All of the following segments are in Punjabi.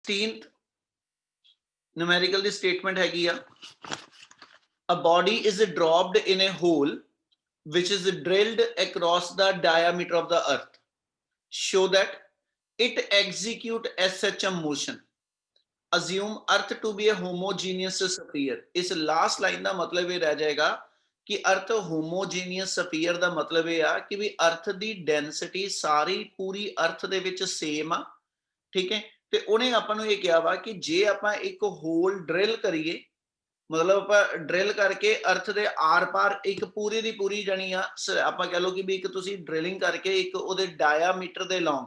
16th numerical ਦੀ statement ਹੈਗੀ ਆ, a body is dropped in a hole which is drilled across the diameter of the earth. Show that it execute SHM motion. Assume earth to be a homogeneous sphere. इस last line ਦਾ ਮਤਲਬ ਇਹ ਰਹਿ ਜਾਏਗਾ ਕਿ अर्थ homogeneous sphere ਦਾ ਮਤਲਬ ਇਹ ਆ ਕਿ ਵੀ अर्थ ਦੀ density ਸਾਰੀ ਪੂਰੀ अर्थ ਦੇ ਵਿੱਚ same ਆ, ਠੀਕ ਹੈ। ਤੇ ਉਹਨੇ ਆਪਾਂ ਨੂੰ ਇਹ ਕਿਹਾ ਵਾ ਕਿ ਜੇ ਆਪਾਂ ਇੱਕ ਹੋਲ ਡਰਿਲ ਕਰੀਏ, ਮਤਲਬ ਆਪਾਂ ਡਰਿਲ ਕਰਕੇ अर्थ ਦੇ ਆਰ ਪਾਰ ਇੱਕ ਪੂਰੀ ਦੀ ਪੂਰੀ ਜਾਨੀ ਆ, ਆਪਾਂ ਕਹ ਲਓ ਕਿ ਵੀ ਇੱਕ ਤੁਸੀਂ ਡਰਿਲਿੰਗ ਕਰਕੇ ਇੱਕ ਉਹਦੇ ਡਾਇਆਮੀਟਰ ਦੇ ਲੌਂਗ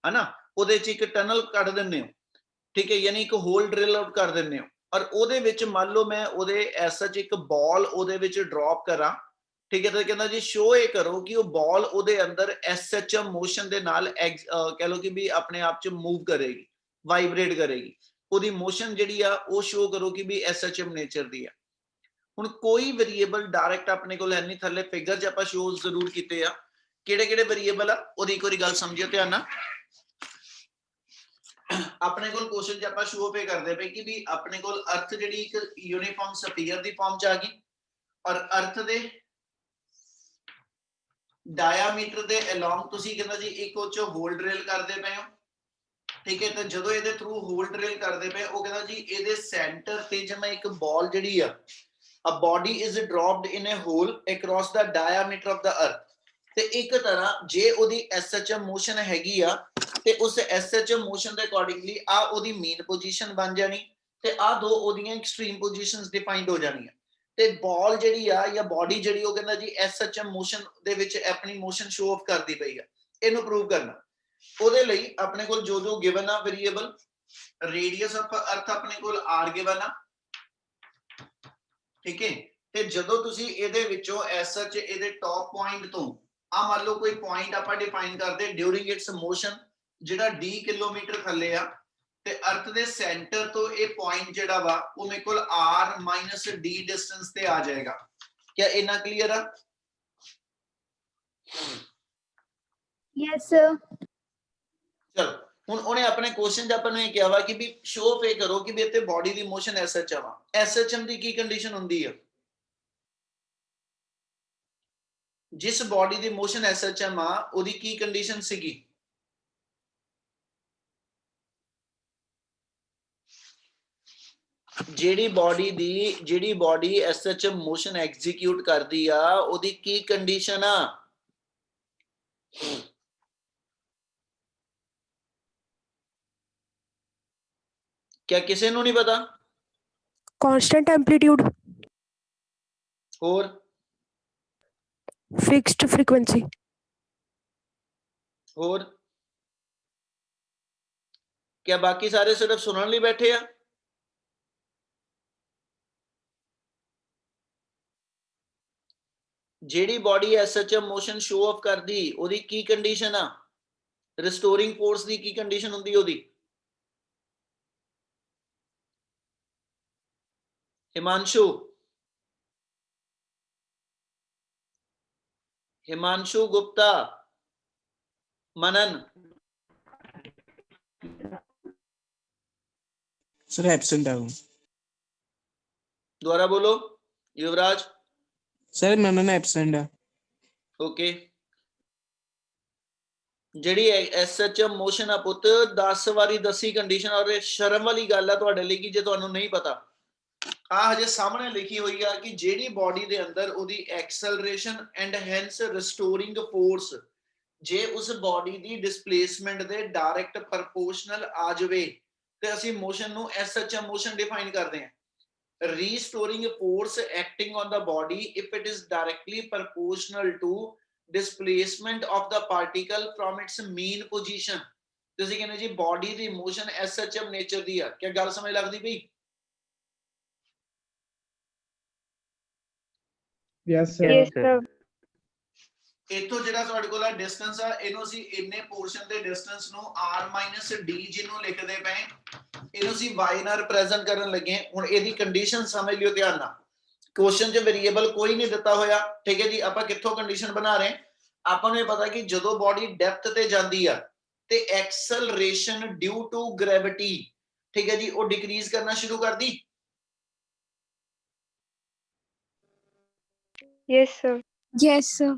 ਹਨਾ ਉਹਦੇ ਚ ਇੱਕ ਟਨਲ ਕੱਢ ਦਿੰਦੇ ਹੋ, ਠੀਕ ਹੈ, ਯਾਨੀ ਇੱਕ ਹੋਲ ਡਰਿਲ ਆਊਟ ਕਰ ਦਿੰਦੇ ਹੋ, ਔਰ ਉਹਦੇ ਵਿੱਚ ਮੰਨ ਲਓ ਮੈਂ ਉਹਦੇ ਐਸਾ ਚ ਇੱਕ ਬਾਲ ਉਹਦੇ ਵਿੱਚ ਡ੍ਰੌਪ ਕਰਾਂ, ਠੀਕ ਹੈ। ਤਾਂ ਕਹਿੰਦਾ ਜੀ ਸ਼ੋ ਇਹ ਕਰੋ ਕਿ ਉਹ ਬਾਲ ਉਹਦੇ ਅੰਦਰ SHM ਮੋਸ਼ਨ ਦੇ ਨਾਲ ਕਹ ਲਓ ਕਿ ਵੀ ਆਪਣੇ ਆਪ ਚ ਮੂਵ ਕਰੇਗੀ, ਵਾਈਬ੍ਰੇਟ ਕਰੇਗੀ, ਉਹਦੀ ਮੋਸ਼ਨ ਜਿਹੜੀ ਆ ਉਹ ਸ਼ੋ ਕਰੋ ਕਿ ਵੀ SHM ਨੇਚਰ ਦੀ ਆ। ਹੁਣ ਕੋਈ ਵੇਰੀਏਬਲ ਡਾਇਰੈਕਟ ਆਪਣੇ ਕੋਲ ਹੈ ਨਹੀਂ, ਥੱਲੇ ਫਿਗਰ 'ਚ ਆਪਾਂ ਸ਼ੋ ਜ਼ਰੂਰ ਕੀਤੇ ਆ, ਕਿਹੜੇ ਕਿਹੜੇ ਵੇਰੀਏਬਲ ਆ ਉਹਦੀ ਇੱਕ ਵਾਰੀ ਗੱਲ ਸਮਝਿਓ ਧਿਆਨ ਨਾਲ। ਆਪਣੇ ਕੋਲ ਕੁਐਸਚਨ 'ਚ ਆਪਾਂ ਸ਼ੋ ਪੇ ਕਰਦੇ ਪਏ ਕਿ ਵੀ ਆਪਣੇ ਕੋਲ अर्थ ਜਿਹੜੀ ਇੱਕ ਯੂਨੀਫਾਰਮ ਸਫੀਅਰ ਦੀ ਫਾਰਮ 'ਚ ਆ ਗਈ, ਔਰ अर्थ ਦੇ ਡਾਇਆਮੀਟਰ ਦੇ ਅਲੋਂਗ ਤੁਸੀਂ ਕਹਿੰਦਾ ਜੀ ਇੱਕ ਉਹ 'ਚ ਹੋਲ ਡਰਿਲ ਕਰਦੇ ਪਏ ਹੋ, ਠੀਕ ਹੈ। ਤਾਂ ਜਦੋਂ ਇਹਦੇ ਥਰੂ ਹੋਲ ਡਰਿਲ ਕਰਦੇ ਪਏ ਉਹ ਕਹਿੰਦਾ ਜੀ ਇਹਦੇ ਸੈਂਟਰ ਤੇ ਜਿਵੇਂ ਇੱਕ ਬਾਲ ਜਿਹੜੀ ਆ, a body is dropped in a hole across the diameter of the earth, ਤੇ ਇੱਕ ਤਰ੍ਹਾਂ ਜੇ ਉਹਦੀ SHM ਮੋਸ਼ਨ ਹੈਗੀ ਆ ਤੇ ਉਸ SHM ਮੋਸ਼ਨ ਦੇ ਅਕੋਰਡਿੰਗਲੀ ਆ ਉਹਦੀ ਮੇਨ ਪੋਜੀਸ਼ਨ ਬਣ ਜਾਣੀ ਤੇ ਆ ਦੋ ਉਹਦੀਆਂ ਐਕਸਟ੍ਰੀਮ ਪੋਜੀਸ਼ਨਸ ਡਿਫਾਈਨਡ ਹੋ ਜਾਣੀਆਂ, ਤੇ ਬਾਲ ਜਿਹੜੀ ਆ ਜਾਂ ਬਾਡੀ ਜਿਹੜੀ ਉਹ ਕਹਿੰਦਾ ਜੀ SHM ਮੋਸ਼ਨ ਦੇ ਵਿੱਚ ਆਪਣੀ ਮੋਸ਼ਨ ਸ਼ੋ ਆਫ ਕਰਦੀ ਪਈ ਆ, ਇਹਨੂੰ ਪ੍ਰੂਵ ਕਰਨਾ। ਉਹਦੇ ਲਈ ਆਪਣੇ ਕੋਲ ਜੋ ਜੋ ਗਿਵਨ ਆ ਵੇਰੀਏਬਲ, ਰੇਡੀਅਸ ਆਫ अर्थ ਆਪਣੇ ਕੋਲ r ਗਿਵਨ ਆ, ਠੀਕ ਹੈ। ਤੇ ਜਦੋਂ ਤੁਸੀਂ ਇਹਦੇ ਵਿੱਚੋਂ SH ਇਹਦੇ ਟੌਪ ਪੁਆਇੰਟ ਤੋਂ ਆ ਮੰਨ ਲਓ ਕੋਈ ਪੁਆਇੰਟ ਆਪਾਂ ਡਿਫਾਈਨ ਕਰਦੇ ਡਿਊਰਿੰਗ ਇਟਸ ਮੋਸ਼ਨ ਜਿਹੜਾ d ਕਿਲੋਮੀਟਰ ਥੱਲੇ ਆ, ਤੇ अर्थ ਦੇ ਸੈਂਟਰ ਤੋਂ ਇਹ ਪੁਆਇੰਟ ਜਿਹੜਾ ਵਾ ਉਹ ਮੇਰੇ ਕੋਲ r - d ਡਿਸਟੈਂਸ ਤੇ ਆ ਜਾਏਗਾ। क्या इतना क्लियर है? Yes sir. चलो ਹੁਣ ਉਹਨੇ ਆਪਣੇ ਕੁਐਸਚਨ 'ਚ ਆਪਾਂ ਨੂੰ ਇਹ ਕਿਹਾ ਵਾ ਕਿ ਵੀ ਸ਼ੋ ਪੇ ਕਰੋ ਕਿ ਵੀ ਇੱਥੇ ਬਾਡੀ ਦੀ ਮੋਸ਼ਨ SHM ਆ, SHM ਦੀ ਕੀ ਕੰਡੀਸ਼ਨ ਹੁੰਦੀ ਹੈ? ਜਿਸ ਬਾਡੀ ਦੀ ਮੋਸ਼ਨ SHM ਆ ਉਹਦੀ ਕੀ ਕੰਡੀਸ਼ਨ ਸੀਗੀ? ਜਿਹੜੀ ਬਾਡੀ SHM ਮੋਸ਼ਨ ਐਗਜ਼ੀਕਿਊਟ ਕਰਦੀ ਆ ਉਹਦੀ ਕੀ ਕੰਡੀਸ਼ਨ ਆ? क्या किसी को नहीं पता? कांस्टेंट एम्पलीट्यूड और फिक्स्ड फ्रीक्वेंसी और क्या बाकी सारे सिर्फ सुनने लिए बैठे हैं? जेडी बॉडी SHM मोशन शो ऑफ कर दी ओदी की कंडीशन आ? रिस्टोरिंग फोर्स दी की कंडीशन हुंदी ओदी? हिमांशु गुप्ता, मनन सर एब्सेंट है। दोबारा बोलो। युवराज सर मनन एब्सेंट है। ओके ਜਿਹੜੀ SHM ਮੋਸ਼ਨ ਆ ਪੁੱਤ 10 ਵਾਰੀ ਦਸੀ ਕੰਡੀਸ਼ਨ, ਔਰ ਸ਼ਰਮ ਵਾਲੀ ਗੱਲ ਆ ਤੁਹਾਡੇ ਲਈ ਕਿ ਜੇ ਤੁਹਾਨੂੰ ਨਹੀਂ ਪਤਾ ਆ ਹਜੇ ਸਾਹਮਣੇ ਲਿਖੀ ਹੋਈ ਆ ਕਿ ਜਿਹੜੀ ਬਾਡੀ ਦੇ ਅੰਦਰ ਉਹਦੀ ਐਕਸਲਰੇਸ਼ਨ ਐਂਡ ਹੈਂਸ ਰਿਸਟੋਰਿੰਗ ਫੋਰਸ ਜੇ ਉਸ ਬਾਡੀ ਦੀ ਡਿਸਪਲੇਸਮੈਂਟ ਦੇ ਡਾਇਰੈਕਟ ਪ੍ਰਪੋਰਸ਼ਨਲ ਆ ਜਾਵੇ ਤੇ ਅਸੀਂ ਮੋਸ਼ਨ ਨੂੰ SHM ਮੋਸ਼ਨ ਡਿਫਾਈਨ ਕਰਦੇ ਹਾਂ। Restoring force acting on the body if it is directly proportional to displacement of the particle from its mean position। ਤੁਸੀਂ ਕਹਿੰਦੇ ਜੀ ਬਾਡੀ ਦੀ ਮੋਸ਼ਨ SHM ਨੇਚਰ ਦੀ ਆ, ਕੀ ਗੱਲ ਸਮਝ ਲੱਗਦੀ ਪਈ? Yes sir. ਇਥੋਂ ਜਿਹੜਾ ਤੁਹਾਡੇ ਕੋਲ ਆ ਡਿਸਟੈਂਸ ਆ ਇਹਨੂੰ ਅਸੀਂ ਇੰਨੇ ਪੋਰਸ਼ਨ ਦੇ ਡਿਸਟੈਂਸ ਨੂੰ r - d ਜਿਹਨੂੰ ਲਿਖਦੇ ਪਏ ਇਹਨੂੰ ਅਸੀਂ y ਨਾਲ ਰਿਪਰੈਜ਼ੈਂਟ ਕਰਨ ਲੱਗੇ। ਹੁਣ ਇਹਦੀ ਕੰਡੀਸ਼ਨ ਸਮਝ ਲਿਓ ਧਿਆਨ ਨਾਲ। क्वेश्चन च वेरिएबल कोई नहीं दिता होया, ठीक है जी। आप कित्थों कंडीशन बना रहे हैं? आपको ये पता कि जदों बॉडी डेप्थ ते जांदी आ ते एक्सेलरेशन ड्यू टू ग्रेविटी ठीक है जी, वो डिक्रीज करना शुरू कर दी। Yes, sir. Yes, sir.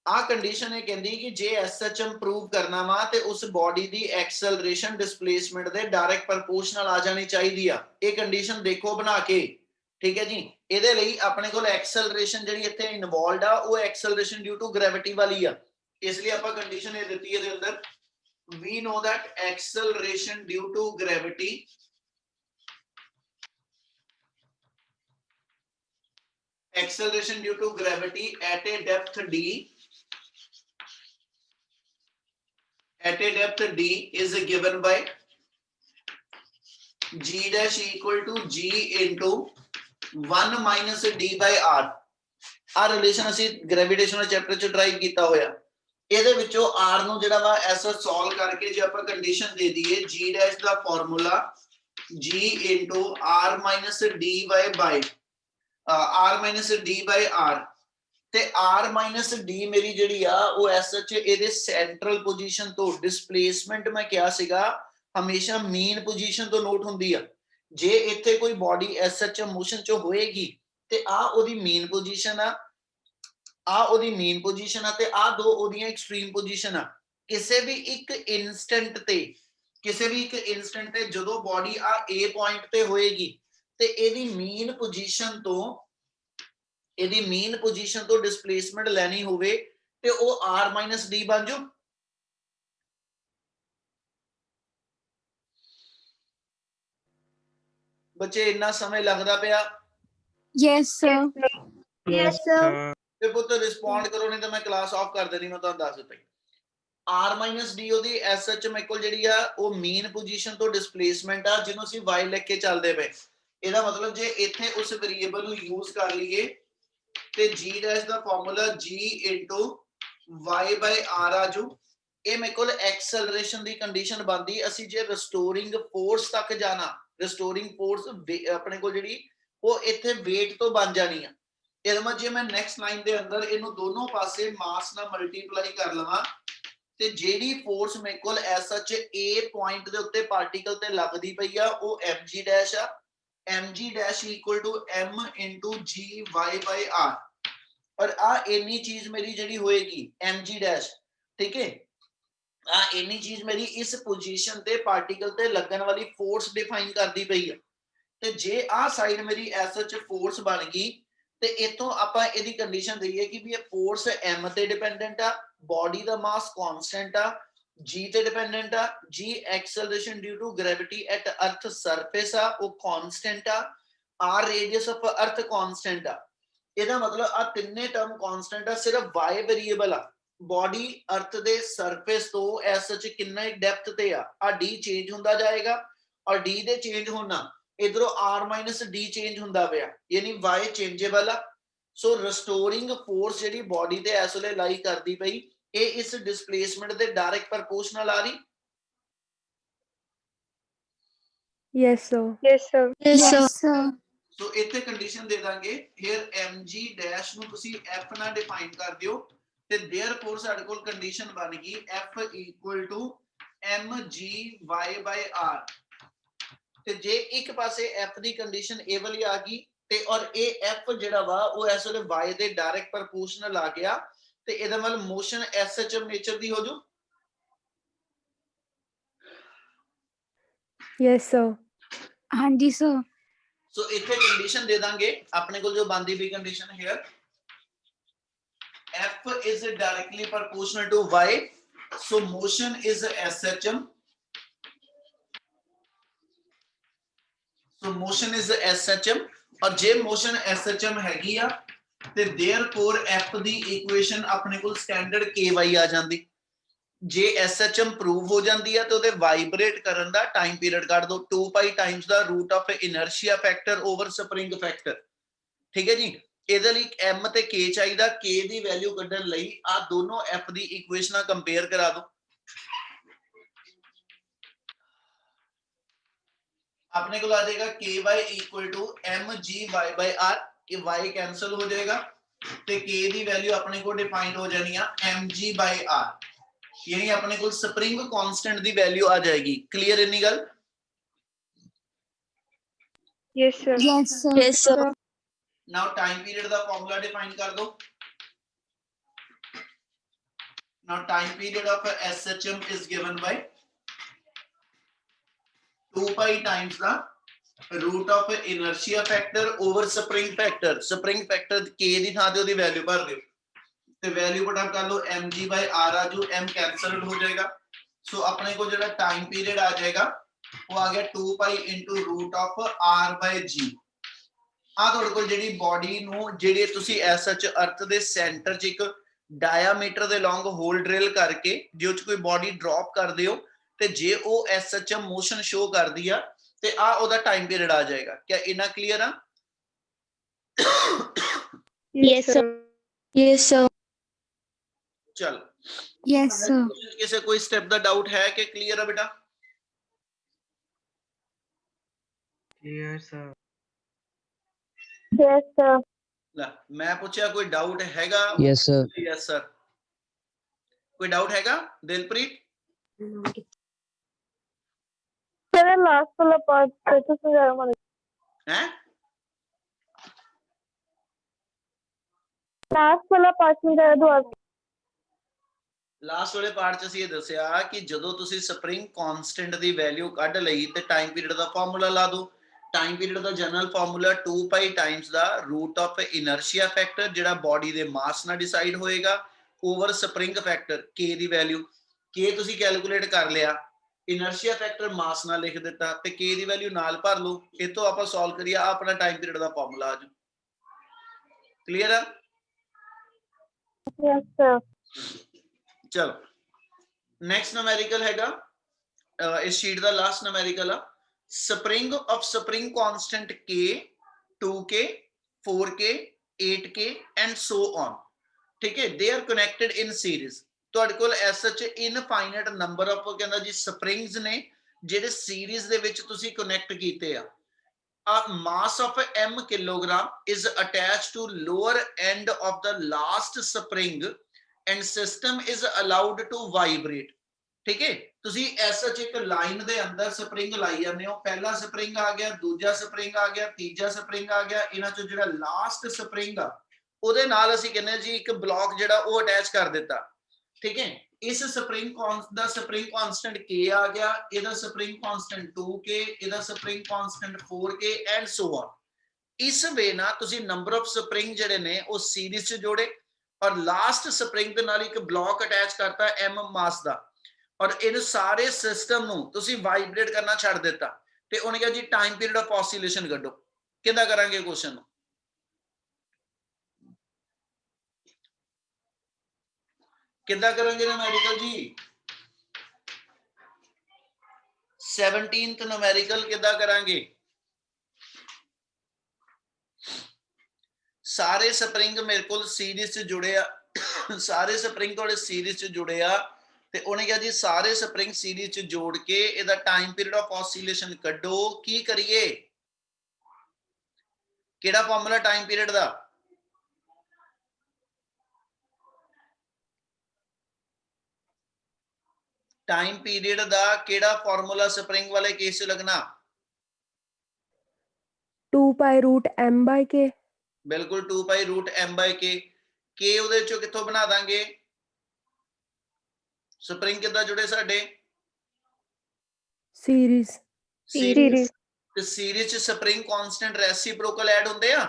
ਆ ਕੰਡੀਸ਼ਨ ਇਹ ਕਹਿੰਦੀ ਕਿ ਜੇ SHM ਪ੍ਰੂਵ ਕਰਨਾ ਵਾ ਤੇ ਉਸ ਬੋਡੀ ਦੀ ਐਕਸਲਰੇਸ਼ਨ ਡਿਸਪਲੇਸਮੈਂਟ ਦੇ ਡਾਇਰੈਕਟ ਪ੍ਰਪੋਰਸ਼ਨਲ ਆ ਜਾਣੀ ਚਾਹੀਦੀ ਆ। ਇਹ ਕੰਡੀਸ਼ਨ ਦੇਖੋ ਬਣਾ ਕੇ, ਠੀਕ ਹੈ ਜੀ। ਇਹਦੇ ਲਈ ਆਪਣੇ ਕੋਲ ਐਕਸਲਰੇਸ਼ਨ ਜਿਹੜੀ ਇੱਥੇ ਇਨਵੋਲਵਡ ਆ ਉਹ ਐਕਸਲਰੇਸ਼ਨ ਡਿਊ ਟੂ ਗ੍ਰੈਵਿਟੀ ਵਾਲੀ ਆ, ਇਸ ਲਈ ਆਪਾਂ ਕੰਡੀਸ਼ਨ ਇਹ ਦਿੱਤੀ ਇਹਦੇ ਅੰਦਰ, we know that acceleration due to gravity at a depth d is given by g dash equal to g into 1 minus d by r। ਆ ਰਿਲੇਸ਼ਨ ਅਸੀਂ ਗ੍ਰੈਵਿਟੇਸ਼ਨਲ ਚੈਪਟਰ ਚ ਡਰਾਈਵ ਕੀਤਾ ਹੋਇਆ। ਇਹਦੇ ਵਿੱਚੋਂ r ਨੂੰ ਜਿਹੜਾ ਵਾ ਐਸਾ ਸੋਲਵ ਕਰਕੇ ਜੇ ਆਪਾਂ ਕੰਡੀਸ਼ਨ ਦੇ ਦਈਏ g dash the formula g into r minus dy by r minus d by r, ਤੇ r minus d ਮੇਰੀ ਜਿਹੜੀ ਆ ਉਹ ਐਸਐਚ ਇਹਦੇ ਸੈਂਟਰਲ ਪੋਜੀਸ਼ਨ ਤੋਂ ਡਿਸਪਲੇਸਮੈਂਟ ਮੈਂ ਕਿਹਾ ਸੀਗਾ ਹਮੇਸ਼ਾ ਮੀਨ ਪੋਜੀਸ਼ਨ ਤੋਂ ਨੋਟ ਹੁੰਦੀ ਆ। ਜੇ ਇੱਥੇ ਕੋਈ ਬਾਡੀ ਐਸਐਚ ਮੋਸ਼ਨ ਚ ਹੋਏਗੀ ਤੇ ਆ ਉਹਦੀ ਮੇਨ ਪੋਜੀਸ਼ਨ ਆ ਉਹਦੀ ਮੇਨ ਪੋਜੀਸ਼ਨ ਆ ਤੇ ਆ ਦੋ ਉਹਦੀਆਂ ਐਕਸਟ੍ਰੀਮ ਪੋਜੀਸ਼ਨ ਆ। ਕਿਸੇ ਵੀ ਇੱਕ ਇਨਸਟੈਂਟ ਤੇ ਜਦੋਂ ਬਾਡੀ ਆ A ਪੁਆਇੰਟ ਤੇ ਹੋਏਗੀ ਤੇ ਇਹਦੀ ਮੇਨ ਪੋਜੀਸ਼ਨ ਤੋਂ ਡਿਸਪਲੇਸਮੈਂਟ ਲੈਣੀ ਹੋਵੇ ਤੇ ਉਹ r - d ਬਣ ਜੂ। ਬੱਚੇ ਇੰਨਾ ਸਮੇਂ ਲੱਗਦਾ ਪਿਆ? Yes, sir. Yes, sir. ਤੇ ਪੁੱਤ ਰਿਸਪੌਂਡ ਕਰੋ, ਨਹੀਂ ਤਾਂ ਮੈਂ ਕਲਾਸ ਆਫ ਕਰ ਦੇਣੀ। ਮੈਂ ਤੁਹਾਨੂੰ ਦੱਸ ਦਿੱਤਾ r - d ਉਹਦੀ ਐਸਐਚ ਮੇਰੇ ਕੋਲ ਜਿਹੜੀ ਆ ਉਹ ਮੇਨ ਪੋਜੀਸ਼ਨ ਤੋਂ ਡਿਸਪਲੇਸਮੈਂਟ ਆ ਜਿਹਨੂੰ ਅਸੀਂ y ਲਿਖ ਕੇ ਚੱਲਦੇ ਪਏ। ਇਹਦਾ ਮਤਲਬ ਜੇ ਇੱਥੇ ਉਸ ਵੇਰੀਏਬਲ ਨੂੰ ਯੂਜ਼ ਕਰ ਲਈਏ ਤੇ g dash the formula g into y by r ਆ ਜੂ। ਇਹ ਮੇਰੇ ਕੋਲ ਐਕਸਲਰੇਸ਼ਨ ਦੀ ਕੰਡੀਸ਼ਨ ਬਣਦੀ। ਅਸੀਂ ਜੇ ਰਿਸਟੋਰਿੰਗ ਫੋਰਸ ਤੱਕ ਜਾਣਾ, ਰਿਸਟੋਰਿੰਗ ਫੋਰਸ ਆਪਣੇ ਕੋਲ ਜਿਹੜੀ ਉਹ ਇੱਥੇ weight ਤੋਂ ਬਣ ਜਾਣੀ ਆ। ਇਹਦਾ ਮਤਲਬ ਜੇ ਮੈਂ ਨੈਕਸਟ ਲਾਈਨ ਦੇ ਅੰਦਰ ਇਹਨੂੰ ਦੋਨੋਂ ਪਾਸੇ ਮਾਸ ਨਾਲ ਮਲਟੀਪਲਾਈ ਕਰ ਲਵਾਂ ਤੇ ਜਿਹੜੀ ਫੋਰਸ ਮੇਰੇ ਕੋਲ ਐਸਐਚ A ਪੁਆਇੰਟ ਦੇ ਉੱਤੇ ਪਾਰਟੀਕਲ ਤੇ ਲੱਗਦੀ ਪਈ ਆ ਉਹ mg ਡੈਸ਼ ਆ। mg dash equal to m into gy by r। ਔਰ ਆ ਇੰਨੀ ਚੀਜ਼ ਮੇਰੀ ਜਿਹੜੀ ਹੋਏਗੀ mg ਡੈਸ਼, ਠੀਕ ਹੈ, ਆ ਇੰਨੀ ਚੀਜ਼ ਮੇਰੀ ਇਸ ਪੋਜੀਸ਼ਨ ਤੇ ਪਾਰਟੀਕਲ ਤੇ ਲੱਗਣ ਵਾਲੀ ਫੋਰਸ ਡਿਫਾਈਨ ਕਰਦੀ ਪਈ ਆ। ਤੇ ਜੇ ਆ ਸਾਈਡ ਮੇਰੀ ਐਸਐਚ ਫੋਰਸ ਬਣ ਗਈ ਤੇ ਇਥੋਂ ਆਪਾਂ ਇਹਦੀ ਕੰਡੀਸ਼ਨ ਦਈਏ ਕਿ ਵੀ ਇਹ ਫੋਰਸ m ਤੇ ਡਿਪੈਂਡੈਂਟ ਆ, ਬਾਡੀ ਦਾ ਮਾਸ ਕਾਂਸਟੈਂਟ ਆ, g ਤੇ ਡਿਪੈਂਡੈਂਟ ਆ, g acceleration due to gravity at earth surface ਆ ਉਹ ਕਾਂਸਟੈਂਟ ਆ, r radius of earth constant ਆ। ਇਹਦਾ ਮਤਲਬ ਆ ਤਿੰਨੇ ਟਰਮ ਕਾਂਸਟੈਂਟ ਆ, ਸਿਰਫ y ਵੇਰੀਏਬਲ ਆ। ਬਾਡੀ ਅਰਥ ਦੇ ਸਰਫੇਸ ਤੋਂ ਐਸਐਚ ਕਿੰਨਾ ਡੈਪਥ ਤੇ ਆ d ਚੇਂਜ ਹੁੰਦਾ ਜਾਏਗਾ ਔਰ d ਦੇ ਚੇਂਜ ਹੋਣਾ ਇਧਰੋਂ r - d ਚੇਂਜ ਹੁੰਦਾ ਪਿਆ, ਯਾਨੀ y ਚੇਂਜੇਬਲ ਆ। ਸੋ ਰਿਸਟੋਰਿੰਗ ਫੋਰਸ ਜਿਹੜੀ ਬਾਡੀ ਤੇ ਇਸ ਵੇਲੇ ਲਾਈ ਕਰਦੀ ਪਈ ਇਹ ਇਸ ਡਿਸਪਲੇਸਮੈਂਟ ਦੇ ਡਾਇਰੈਕਟ ਪ੍ਰਪੋਰਸ਼ਨਲ ਆ ਰਹੀ। Yes, sir. Yes, sir. Yes, sir. ਸੋ ਇੱਥੇ ਕੰਡੀਸ਼ਨ ਦੇ ਦਾਂਗੇ ਹੇਅਰ mg ਡੈਸ਼ ਨੂੰ ਤੁਸੀਂ f ਨਾਲ ਡਿਫਾਈਨ ਕਰ ਦਿਓ ਤੇ देयरफॉर ਸਾਡੇ ਕੋਲ ਕੰਡੀਸ਼ਨ ਬਣ ਗਈ f equal to mgy by r। ਤੇ ਜੇ ਇੱਕ ਪਾਸੇ f ਦੀ ਕੰਡੀਸ਼ਨ ਇਹ ਵਾਲੀ ਆ ਗਈ ਤੇ ਔਰ ਇਹ f ਜਿਹੜਾ ਵਾ ਉਹ ਇਸ ਵੇਲੇ y ਦੇ ਡਾਇਰੈਕਟ ਪ੍ਰਪੋਰਸ਼ਨਲ ਆ ਗਿਆ ਤੇ ਇਹਦਾ ਮਤਲਬ ਮੋਸ਼ਨ SHM ਨੇਚਰ ਦੀ ਹੋ ਜੂ। Yes, sir. ਹਾਂਜੀ sir. ਸੋ ਇੱਥੇ ਕੰਡੀਸ਼ਨ ਦੇ ਦਾਂਗੇ ਆਪਣੇ ਕੋਲ ਜੋ ਬਣਦੀ ਵੀ ਕੰਡੀਸ਼ਨ ਹੈ f is directly proportional to y, so motion is SHM, so motion is SHM ਔਰ ਜੇ motion SHM ਹੈਗੀ ਆ ਤੇ therefore f ਦੀ ਇਕੁਏਸ਼ਨ ਆਪਣੇ ਕੋਲ ਸਟੈਂਡਰਡ ky ਆ ਜਾਂਦੀ। ਜੇ SHM ਪ੍ਰੂਵ ਹੋ ਜਾਂਦੀ ਆ ਤੇ ਉਹਦੇ ਵਾਈਬ੍ਰੇਟ ਕਰਨ ਦਾ ਟਾਈਮ ਪੀਰੀਅਡ ਕੱਢ ਦੋ 2 pi times the root of inertia factor over spring factor. ਠੀਕ ਹੈ ਜੀ, ਇਹਦੇ ਲਈ m ਤੇ k ਚਾਹੀਦਾ। k ਦੀ ਵੈਲਿਊ ਕੱਢਣ ਲਈ ਆ ਦੋਨੋਂ f ਦੀ ਇਕੁਏਸ਼ਨਾਂ ਕੰਪੇਅਰ ਕਰਾ ਦੋ। ਆਪਣੇ ਕੋਲ ਆ ਜਾਏਗਾ ky equal to mgy by r, ਕਿ y ਕੈਨਸਲ ਹੋ ਜਾਏਗਾ ਤੇ k ਦੀ ਵੈਲਿਊ ਆਪਣੇ ਕੋਲ ਡਿਫਾਈਨਡ ਹੋ ਜਾਣੀ ਆ mg by r, ਯਾਨੀ ਆਪਣੇ ਕੋਲ ਸਪਰਿੰਗ ਕਾਂਸਟੈਂਟ ਦੀ ਵੈਲਿਊ ਆ ਜਾਏਗੀ। ਕਲੀਅਰ ਇੰਨੀ ਗੱਲ? Yes, sir. Yes, sir. Now time period ਦਾ formula define ਕਰ ਦੋ। Now time period of a SHM is given by 2 pi times the root of inertia factor over spring factor। spring factor k ਦੀ ਥਾਂ ਤੇ ਉਹਦੀ ਵੈਲਿਊ ਭਰ ਦਿਓ ਤੇ ਵੈਲਿਊ ਪੁੱਟ ਅਪ ਕਰ ਲਓ mg by r ਆ ਜੂ m ਕੈਂਸਲਡ ਹੋ ਜਾਏਗਾ। ਸੋ ਆਪਣੇ ਕੋਲ ਜਿਹੜਾ ਟਾਈਮ ਪੀਰੀਅਡ ਆ ਜਾਏਗਾ ਉਹ ਆ ਗਿਆ 2 pi into root of r by g। ਆ ਤੁਹਾਡੇ ਕੋਲ ਜਿਹੜੀ ਬਾਡੀ ਨੂੰ ਜਿਹੜੇ ਤੁਸੀਂ ਐਸਐਚ ਅਰਥ ਦੇ ਸੈਂਟਰ 'ਚ ਇੱਕ ਡਾਇਆਮੀਟਰ ਦੇ ਲੌਂਗ ਹੋਲ ਡਰਿਲ ਕਰਕੇ ਜੇ ਉਹ 'ਚ ਕੋਈ ਬਾਡੀ ਡ੍ਰੌਪ ਕਰਦੇ ਹੋ ਤੇ ਜੇ ਉਹ ਐਸਐਚਐਮ ਮੋਸ਼ਨ ਸ਼ੋ ਕਰਦੀ ਆ ਤੇ ਆ ਉਹਦਾ ਟਾਈਮ ਪੀਰੀਅਡ ਆ ਜਾਏਗਾ। ਕਿਆ ਇਨਾ ਕਲੀਅਰ ਆ? Yes, sir. Yes, sir. ਚਲ Yes, sir. ਕਿਸੇ ਕੋਈ ਸਟੈਪ ਦਾ ਡਾਊਟ ਹੈ ਕਿ ਕਲੀਅਰ ਆ ਬੇਟਾ? Clear, sir. Yes, sir. ਲੈ ਮੈਂ ਪੁੱਛਿਆ ਕੋਈ ਡਾਊਟ ਹੈਗਾ? Yes, sir. Yes sir. ਕੋਈ ਡਾਊਟ ਹੈਗਾ ਦਿਲਪ੍ਰੀਤ? Sir, last वाला part कैसे समझाया मैंने? ਹੈ Last वाला part समझाया दोबारा। ਲਾਸਟ ਵਾਲੇ ਪਾਰਟ 'ਚ ਅਸੀਂ ਇਹ ਦੱਸਿਆ ਕਿ ਜਦੋਂ ਤੁਸੀਂ ਸਪਰਿੰਗ ਕਾਂਸਟੈਂਟ ਦੀ ਵੈਲਿਊ ਕੱਢ ਲਈ ਤੇ ਟਾਈਮ ਪੀਰੀਅਡ ਦਾ ਫਾਰਮੂਲਾ ਲਾ ਦਿਓ। ਟਾਈਮ ਪੀਰੀਅਡ ਦਾ general formula 2 pi times the root of inertia factor ਜਿਹੜਾ ਬਾਡੀ ਦੇ ਮਾਸ ਨਾਲ ਡਿਸਾਈਡ ਹੋਏਗਾ ਓਵਰ ਸਪਰਿੰਗ ਫੈਕਟਰ k ਦੀ ਵੈਲਿਊ। k ਤੁਸੀਂ ਕੈਲਕੂਲੇਟ ਕਰ ਲਿਆ, ਇਨਰਸ਼ੀਆ ਫੈਕਟਰ ਮਾਸ ਨਾਲ ਲਿਖ ਦਿੱਤਾ ਤੇ k ਦੀ ਵੈਲਿਊ ਨਾਲ ਭਰ ਲਓ। ਇਹ ਤੋਂ ਆਪਾਂ ਸੋਲਵ ਕਰੀਏ ਆ ਆਪਣਾ ਟਾਈਮ ਪੀਰੀਅਡ ਦਾ ਫਾਰਮੂਲਾ ਆ ਜੂ। ਕਲੀਅਰ ਆ? Yes, sir. ਚਲੋ ਨੈਕਸਟ ਨੂਮੈਰੀਕਲ ਹੈਗਾ ਇਸ ਸ਼ੀਟ ਦਾ ਲਾਸਟ ਨੂਮੈਰੀਕਲ ਆ spring of spring constant k 2k 4k 8k and so on. ਠੀਕ ਹੈ, they are connected in series. ਤੁਹਾਡੇ ਕੋਲ S H infinite number of ਕਹਿੰਦਾ ਜੀ ਸਪਰਿੰਗਸ ਨੇ ਜਿਹੜੇ ਸੀਰੀਜ਼ ਦੇ ਵਿੱਚ ਤੁਸੀਂ ਕਨੈਕਟ ਕੀਤੇ ਆ। A mass of m kilogram is attached to lower end of the last spring and system is allowed to vibrate। ठीक है, ਤੁਸੀਂ ਐਸਐਚ ਇੱਕ ਲਾਈਨ ਦੇ ਅੰਦਰ ਸਪਰਿੰਗ ਲਾਈ ਜਾਂਦੇ ਹੋ। ਪਹਿਲਾ ਸਪਰਿੰਗ ਆ ਗਿਆ, ਦੂਜਾ ਸਪਰਿੰਗ ਆ ਗਿਆ, ਤੀਜਾ ਸਪਰਿੰਗ ਆ ਗਿਆ। ਇਹਨਾਂ ਚੋਂ ਜਿਹੜਾ ਲਾਸਟ ਸਪਰਿੰਗ ਆ ਉਹਦੇ ਨਾਲ ਅਸੀਂ ਕਹਿੰਦੇ ਜੀ ਇੱਕ ਬਲੌਕ ਜਿਹੜਾ ਉਹ ਅਟੈਚ ਕਰ ਦਿੱਤਾ। ਠੀਕ ਹੈ, ਇਸ ਸਪਰਿੰਗ ਦਾ ਸਪਰਿੰਗ ਕਾਂਸਟੈਂਟ k ਆ ਗਿਆ, ਇਹਦਾ ਸਪਰਿੰਗ ਕਾਂਸਟੈਂਟ 2k, ਇਹਦਾ spring constant 4k and so on. ਇਸ ਵੇ ਨਾਲ ਤੁਸੀਂ ਨੰਬਰ ਆਫ ਸਪਰਿੰਗ ਜਿਹੜੇ ਨੇ ਉਹ ਸੀਰੀਜ਼ 'ਚ ਜੋੜੇ ਔਰ ਲਾਸਟ ਸਪਰਿੰਗ ਦੇ ਨਾਲ ਇੱਕ ਬਲੌਕ ਅਟੈਚ ਕਰਤਾ m ਮਾਸ ਦਾ ਔਰ ਇਹਨੂੰ ਸਾਰੇ ਸਿਸਟਮ ਨੂੰ ਤੁਸੀਂ ਵਾਈਬ੍ਰੇਟ ਕਰਨਾ ਛੱਡ ਦਿੱਤਾ ਤੇ ਉਹਨੇ ਕਿਹਾ ਜੀ ਟਾਈਮ ਪੀਰੀਅਡ ਆਫ ਆਸੀਲੇਸ਼ਨ ਕੱਢੋ। ਕਿੱਦਾਂ ਕਰਾਂਗੇ ਕੁਐਸਚਨ ਨੂੰ? ਕਿੱਦਾਂ ਕਰਾਂਗੇ ਨੂਮੈਰੀਕਲ ਜੀ? 17th ਨੂਮੈਰੀਕਲ ਕਿੱਦਾਂ ਕਰਾਂਗੇ? ਸਾਰੇ ਸਪਰਿੰਗ ਮੇਰੇ ਕੋਲ ਸੀਰੀਜ਼ 'ਚ ਜੁੜੇ ਆ, ਸਾਰੇ ਸਪਰਿੰਗ ਤੁਹਾਡੇ ਸੀਰੀਜ਼ 'ਚ ਜੁੜੇ ਆ ਤੇ ਉਹਨੇ ਕਿਹਾ ਜੀ ਸਾਰੇ ਸਪਰਿੰਗ ਸੀਰੀਜ਼ 'ਚ ਜੋੜ ਕੇ ਇਹਦਾ ਟਾਈਮ ਪੀਰੀਅਡ ਆਫ ਆਸੀਲੇਸ਼ਨ ਕੱਢੋ। ਕੀ ਕਰੀਏ? ਕਿਹੜਾ ਫਾਰਮੂਲਾ ਟਾਈਮ ਪੀਰੀਅਡ ਦਾ? टाइम पीरियड दा केड़ा फार्मूला स्प्रिंग वाले केस च लगना? 2 pi root m by k। बिल्कुल 2 pi root m by k। k ਉਹਦੇ ਚੋਂ ਕਿੱਥੋਂ ਬਣਾ ਦਾਂਗੇ? ਸਪਰਿੰਗ ਕਿੱਦਾਂ ਜੁੜੇ ਸਾਡੇ? Series। ਤੇ ਸੀਰੀਜ਼ ਚ ਸਪਰਿੰਗ ਕਾਂਸਟੈਂਟ ਰੈਸਿਪਰੋਕਲ ਐਡ ਹੁੰਦੇ ਆ?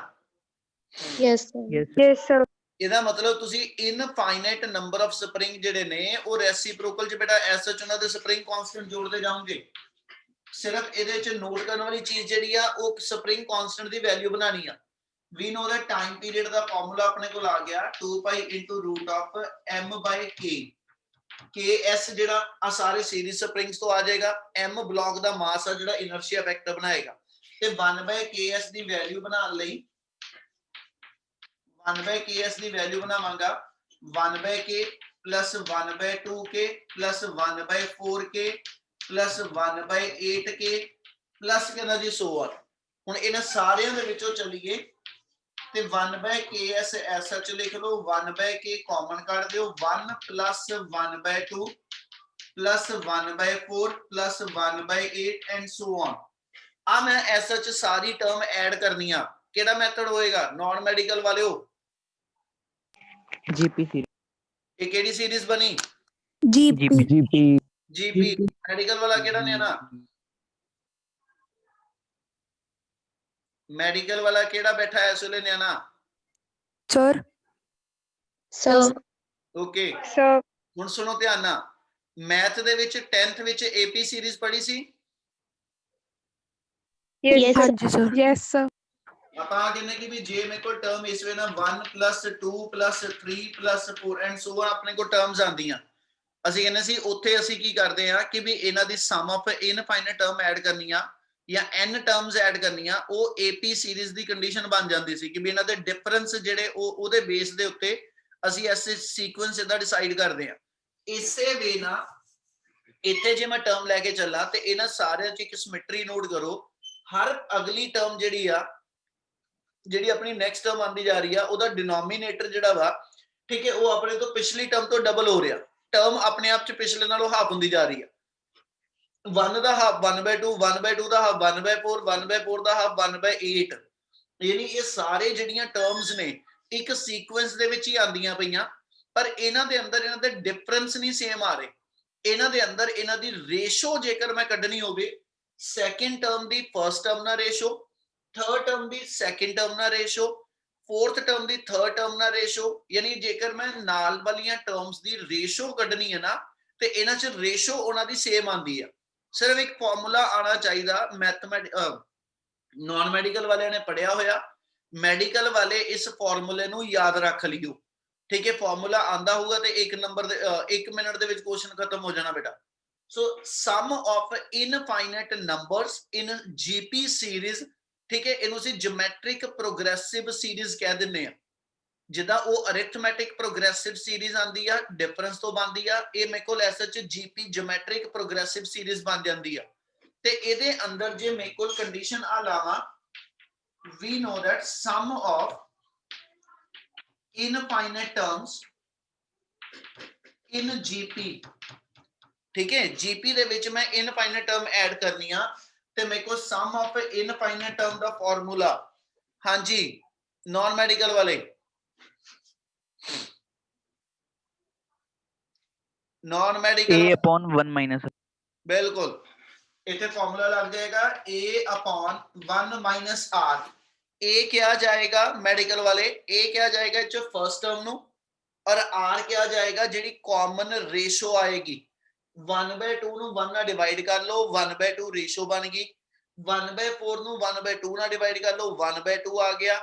Yes, sir. Yes, sir। ਇਹਦਾ ਮਤਲਬ ਤੁਸੀਂ ਇਨਫਾਈਨਾਈਟ ਨੰਬਰ ਆਫ ਸਪਰਿੰਗ ਜਿਹੜੇ ਨੇ ਉਹ ਰੈਸਿਪਰੋਕਲ ਚ ਬੇਟਾ ਐਸ ਐਚ ਉਹਨਾਂ ਦੇ ਸਪਰਿੰਗ ਕਾਂਸਟੈਂਟ ਜੋੜਦੇ ਜਾਓਗੇ। ਸਿਰਫ ਇਹਦੇ ਚ ਨੋਟ ਕਰਨ ਵਾਲੀ ਚੀਜ਼ ਜਿਹੜੀ ਆ ਉਹ ਸਪਰਿੰਗ ਕਾਂਸਟੈਂਟ ਦੀ ਵੈਲਿਊ ਬਣਾਣੀ ਆ। ਵੀ ਨੋ ਦਾ ਟਾਈਮ ਪੀਰੀਅਡ ਦਾ ਫਾਰਮੂਲਾ ਆਪਣੇ ਕੋਲ ਆ ਗਿਆ 2 pi into root of m by k। ks ਜਿਹੜਾ ਆ ਸਾਰੇ ਸੀਰੀਜ਼ ਸਪਰਿੰਗਸ ਤੋਂ ਆ ਜਾਏਗਾ। m ਬਲੌਕ ਦਾ ਮਾਸ ਆ ਜਿਹੜਾ ਇਨਰਸ਼ੀਆ ਫੈਕਟਰ ਬਣਾਏਗਾ ਤੇ 1 by ks ਦੀ ਵੈਲਿਊ ਬਣਾਉਣ ਲਈ 1 by ks the value ਬਣਾਵਾਂਗਾ 1 by k plus 1 by 2k plus 1 by 4k plus 1 by 8k plus ਕਹਿੰਦਾ ਜੀ ਸੋ ਔਨ। ਹੁਣ ਇਹਨਾਂ ਸਾਰਿਆਂ ਦੇ ਵਿੱਚੋਂ ਚੱਲੀਏ ਤੇ 1 by ks ਐਸਾ ਚ ਲਿਖ ਲਓ 1 by k ਕਾਮਨ ਕੱਢ ਦਿਓ 1 plus 1 by 2 plus 1 by 4 plus 1 by 8 and so on। ਆ मैं एज सच सारी टर्म ऐड करनी आ, केड़ा मैथड होएगा नॉन मेडिकल वाले हो? GP series. ये केड़ी सीरीज बनी? GP. जीपी। मेडिकल वाला केड़ा ने ना? मेडिकल वाला केड़ा बैठा है इस वेले ने ना? Sir. Sir. Okay Sir. हुण सुनो ध्यान ना, मैथ दे विच 10th विच एपी सीरीज पढ़ी सी? Yes, sir. Yes, sir. Yes, sir. ਆਪਾਂ ਕਹਿੰਦੇ ਕਿ ਵੀ ਜੇ ਮੇਰੇ ਕੋਲ ਟਰਮ ਇਸ ਵੇ ਨਾ 1 + 2 + 3 + 4 ਐਂਡ ਸੋ ਔਨ ਆਪਣੇ ਕੋਲ ਟਰਮਸ ਆਂਦੀਆਂ, ਅਸੀਂ ਕਹਿੰਦੇ ਸੀ ਉੱਥੇ ਅਸੀਂ ਕੀ ਕਰਦੇ ਆ ਕਿ ਵੀ ਇਹਨਾਂ ਦੀ ਸਮ ਆਫ ਇਨਫਾਈਨਾਈਟ ਟਰਮ ਐਡ ਕਰਨੀਆਂ ਜਾਂ n ਟਰਮਸ ਐਡ ਕਰਨੀਆਂ, ਉਹ ਏਪੀ ਸੀਰੀਜ਼ ਦੀ ਕੰਡੀਸ਼ਨ ਬਣ ਜਾਂਦੀ ਸੀ ਕਿ ਵੀ ਇਹਨਾਂ ਦੇ ਡਿਫਰੈਂਸ ਜਿਹੜੇ ਉਹ ਉਹਦੇ ਬੇਸ ਦੇ ਉੱਤੇ ਅਸੀਂ ਐਸੇ ਸੀਕੁਐਂਸ ਇਹਦਾ ਡਿਸਾਈਡ ਕਰਦੇ ਆ। ਇਸੇ ਵੇ ਨਾ ਇੱਥੇ ਜੇ ਮੈਂ ਟਰਮ ਲੈ ਕੇ ਚੱਲਾਂ ਤੇ ਇਹਨਾਂ ਸਾਰਿਆਂ 'ਚ ਇੱਕ ਸਿਮੈਟਰੀ ਨੋਟ ਕਰੋ, ਹਰ ਅਗਲੀ ਟਰਮ ਜਿਹੜੀ ਆਪਣੀ ਨੈਕਸਟ ਟਰਮ ਆਂਦੀ ਜਾ ਰਹੀ ਆ ਉਹਦਾ ਡਿਨੋਮੀਨੇਟਰ ਜਿਹੜਾ ਵਾ, ਠੀਕ ਹੈ, ਉਹ ਆਪਣੇ ਤੋਂ ਪਿਛਲੀ ਟਰਮ ਤੋਂ ਡਬਲ ਹੋ ਰਿਹਾ, ਟਰਮ ਆਪਣੇ ਆਪ 'ਚ ਪਿਛਲੇ ਨਾਲੋਂ ਹਾਫ ਹੁੰਦੀ ਜਾ ਰਹੀ ਆ। 1 ਦਾ ਹਾਫ 1/2, 1/2 ਦਾ ਹਾਫ 1/4, 1/4 ਦਾ ਹਾਫ 1/8, ਯਾਨੀ ਇਹ ਸਾਰੇ ਜਿਹੜੀਆਂ ਟਰਮਸ ਨੇ ਇੱਕ ਸੀਕੁਐਂਸ ਦੇ ਵਿੱਚ ਹੀ ਆਂਦੀਆਂ ਪਈਆਂ, ਪਰ ਇਹਨਾਂ ਦੇ ਅੰਦਰ ਇਹਨਾਂ ਦੇ ਡਿਫਰੈਂਸ ਨਹੀਂ ਸੇਮ ਆ ਰਹੇ। ਇਹਨਾਂ ਦੇ ਅੰਦਰ ਇਹਨਾਂ ਦੀ ਰੇਸ਼ੋ ਜੇਕਰ ਮੈਂ ਕੱਢਣੀ ਹੋਵੇ, ਸੈਕਿੰਡ ਟਰਮ ਦੀ ਫਰਸਟ ਟਰਮ ਨਾਲ ਰੇਸ਼ੋ, थर्ड टर्म ਦੀ ਸੈਕਿੰਡ ਟਰਮ ਨਾਲ ਰੇਸ਼ੋ, ਫੋਰਥ ਟਰਮ ਦੀ ਥਰਡ ਟਰਮ ਨਾਲ ਰੇਸ਼ੋ, ਯਾਨੀ ਜੇਕਰ ਮੈਂ ਨਾਲ ਵਾਲੀਆਂ ਟਰਮਸ ਦੀ ਰੇਸ਼ੋ ਕੱਢਣੀ ਹੈ ਨਾ ਤੇ ਇਹਨਾਂ 'ਚ ਰੇਸ਼ੋ ਉਹਨਾਂ ਦੀ ਸੇਮ ਆਂਦੀ ਆ। ਸਿਰਫ ਇੱਕ ਫਾਰਮੂਲਾ ਆਣਾ ਚਾਹੀਦਾ, ਨॉन ਮੈਡੀਕਲ ਵਾਲਿਆਂ ਨੇ ਪੜਿਆ ਹੋਇਆ, ਮੈਡੀਕਲ ਵਾਲੇ ਇਸ ਫਾਰਮੂਲੇ ਨੂੰ ਯਾਦ ਰੱਖ ਲਿਓ, ਠੀਕ ਹੈ। ਫਾਰਮੂਲਾ ਆਂਦਾ ਹੋਊਗਾ ਤੇ 1 ਨੰਬਰ ਦੇ 1 ਮਿੰਟ ਦੇ ਵਿੱਚ ਕੁਐਸਚਨ ਖਤਮ ਹੋ ਜਾਣਾ ਬੇਟਾ। So sum of infinite numbers in GP series, ਠੀਕ ਹੈ, ਇਹਨੂੰ ਅਸੀਂ ਜਿਓਮੈਟ੍ਰਿਕ ਪ੍ਰੋਗਰੈਸਿਵ ਸੀਰੀਜ਼ ਕਹਿ ਦਿੰਨੇ ਆ। ਜਿੱਦਾਂ ਉਹ ਅਰਿਥਮੈਟਿਕ ਪ੍ਰੋਗਰੈਸਿਵ ਸੀਰੀਜ਼ ਆਂਦੀ ਆ, ਡਿਫਰੈਂਸ ਤੋਂ ਬਣਦੀ ਆ, ਇਹ ਮੇਰੇ ਕੋਲ SH GP geometric progressive series ਬਣ ਜਾਂਦੀ ਆ। ਤੇ ਇਹਦੇ ਅੰਦਰ ਜੇ ਮੇਰੇ ਕੋਲ ਕੰਡੀਸ਼ਨ ਆ ਲਾਵਾਂ, we know that sum of infinite terms in GP, ਠੀਕ ਹੈ, GP ਦੇ ਵਿੱਚ ਮੈਂ ਇਨਫਾਈਨਾਈਟ ਟਰਮ ਐਡ ਕਰਨੀ ਆ ਤੇ ਮੇਰੇ ਕੋਲ ਸਮ ਆਫ ਇਨਫਾਈਨਾਈਟ ਟਰਮ ਦਾ ਫਾਰਮੂਲਾ, ਹਾਂਜੀ ਨॉन ਮੈਡੀਕਲ ਵਾਲੇ, नॉन मेडिकल A/1 - बिल्कुल इथे फॉर्मूला लग जाएगा A/1 - R। A क्या जाएगा मेडिकल वाले, A क्या जाएगा जो फर्स्ट टर्म नु, और R क्या जाएगा जेडी कॉमन रेशो आएगी। 1/2 नु 1 ਨਾਲ डिवाइड कर लो, 1/2 रेशो बन गई। 1/4 नु 1/2 ਨਾਲ डिवाइड कर लो, 1/2 आ गया।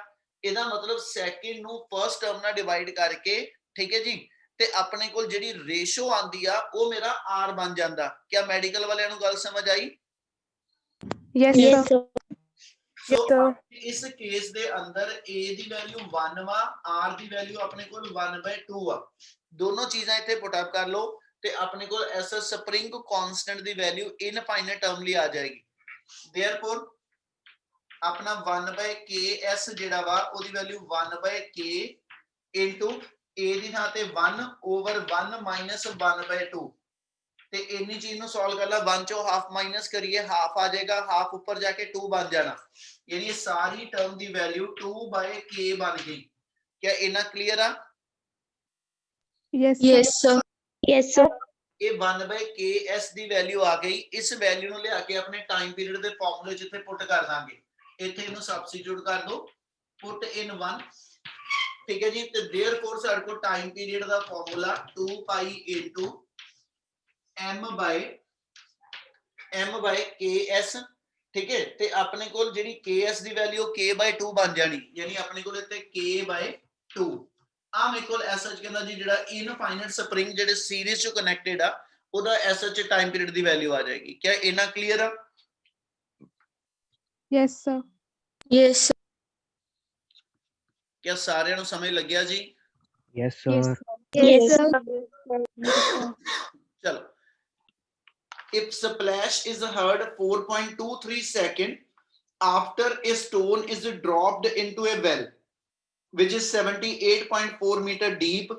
ਇਹਦਾ मतलब सेकंड नु फर्स्ट टर्म ਨਾਲ डिवाइड करके, ठीक है जी, ਤੇ ਆਪਣੇ ਕੋਲ ਜਿਹੜੀ ਰੇਸ਼ੋ ਆਂਦੀ ਆ ਉਹ ਮੇਰਾ R ਬਣ ਜਾਂਦਾ। ਕਿਆ ਮੈਡੀਕਲ ਵਾਲਿਆਂ ਨੂੰ ਗੱਲ ਸਮਝ ਆਈ? Yes, Yes, sir. ਸੋ Yes, sir. ਇਸ ਕੇਸ ਦੇ ਅੰਦਰ A ਦੀ ਵੈਲਿਊ 1 ਵਾ, R ਦੀ ਵੈਲਿਊ ਆਪਣੇ ਕੋਲ 1/2 ਆ। ਦੋਨੋਂ ਚੀਜ਼ਾਂ ਇੱਥੇ ਪੁੱਟ ਅਪ ਕਰ ਲਓ ਤੇ ਆਪਣੇ ਕੋਲ ਐਸ ਸਪਰਿੰਗ ਕਾਂਸਟੈਂਟ ਦੀ ਵੈਲਿਊ ਇਨਫਾਈਨਾਈਟ ਟਰਮ ਲਈ ਆ ਜਾਏਗੀ। देयरफॉर ਆਪਣਾ 1/ks ਜਿਹੜਾ ਵਾ ਉਹਦੀ ਵੈਲਿਊ 1/k ਇਨਟੂ A ਦੀ ਥਾਂ ਤੇ 1/1 ਮਾਈਨਸ 1/2, ਤੇ ਇੰਨੀ ਚੀਜ਼ ਨੂੰ ਸੋਲਵ ਕਰ ਲਾ। 1 ਚੋਂ ਹਾਫ ਮਾਈਨਸ ਕਰੀਏ, ਹਾਫ ਆ ਜਾਏਗਾ, ਹਾਫ ਉੱਪਰ ਜਾ ਕੇ 2 ਬਣ ਜਾਣਾ, ਯਾਨੀ ਸਾਰੀ ਟਰਮ ਦੀ ਵੈਲਿਊ 2/k ਬਣ ਗਈ। ਕਿਆ ਇਹਨਾਂ ਕਲੀਅਰ ਆ? Yes, sir. yes, sir. Yes, sir. ਇਹ 1/ks ਦੀ ਵੈਲਿਊ ਆ ਗਈ। ਇਸ ਵੈਲਿਊ ਨੂੰ ਲਿਆ ਕੇ ਆਪਣੇ ਟਾਈਮ ਪੀਰੀਅਡ ਦੇ ਫਾਰਮੂਲੇ 'ਚ ਇੱਥੇ ਪੁੱਟ ਕਰ ਦਾਂਗੇ। ਇੱਥੇ ਇਹਨੂੰ ਸਬਸਟੀਟਿਊਟ ਕਰ ਦੋ, ਪੁੱਟ ਇਨ 1, ठीक है जी। तो देयरफॉर ਸਾਡੇ ਕੋਲ टाइम पीरियड ਦਾ ਫਾਰਮੂਲਾ 2π into m/ks, ठीक है। ਤੇ ਆਪਣੇ ਕੋਲ ਜਿਹੜੀ ks ਦੀ ਵੈਲਿਊ k/2 ਬਣ ਜਾਣੀ, ਯਾਨੀ ਆਪਣੇ ਕੋਲ ਇੱਥੇ k/2 ਆ। ਮੇਰੇ ਕੋਲ ਐਸਐਚ ਕਹਿੰਦਾ ਜੀ ਜਿਹੜਾ ਇਨਫਾਈਨਾਈਟ ਸਪਰਿੰਗ ਜਿਹੜੇ ਸੀਰੀਜ਼ ਚ ਕਨੈਕਟਡ ਆ ਉਹਦਾ ਐਸਐਚ ਟਾਈਮ ਪੀਰੀਅਡ ਦੀ ਵੈਲਿਊ ਆ ਜਾਏਗੀ। ਕਿਆ ਇਹਨਾਂ ਕਲੀਅਰ ਆ? Yes, sir. Yes, sir. ਕਿਆ ਸਾਰਿਆਂ ਨੂੰ ਸਮਝ ਲੱਗਿਆ ਜੀ? Yes, sir. Yes, sir. चलो, if splash is heard 4.23 second after a stone is dropped into a well which is 78.4 meter deep,